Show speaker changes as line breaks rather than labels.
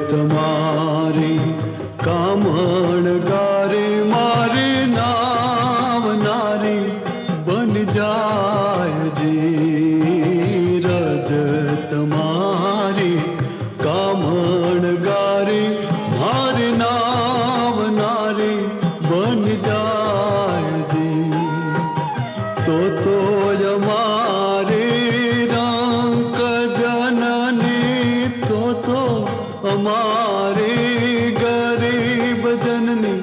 તમારી કામણ ગારે મારે નાવનારી બન જાય જી રજ તમારી કામણ ગારે મારે નાવનારી બન જાય જી તો અમારે રંક જનની તો અમારે ગરીબ જનની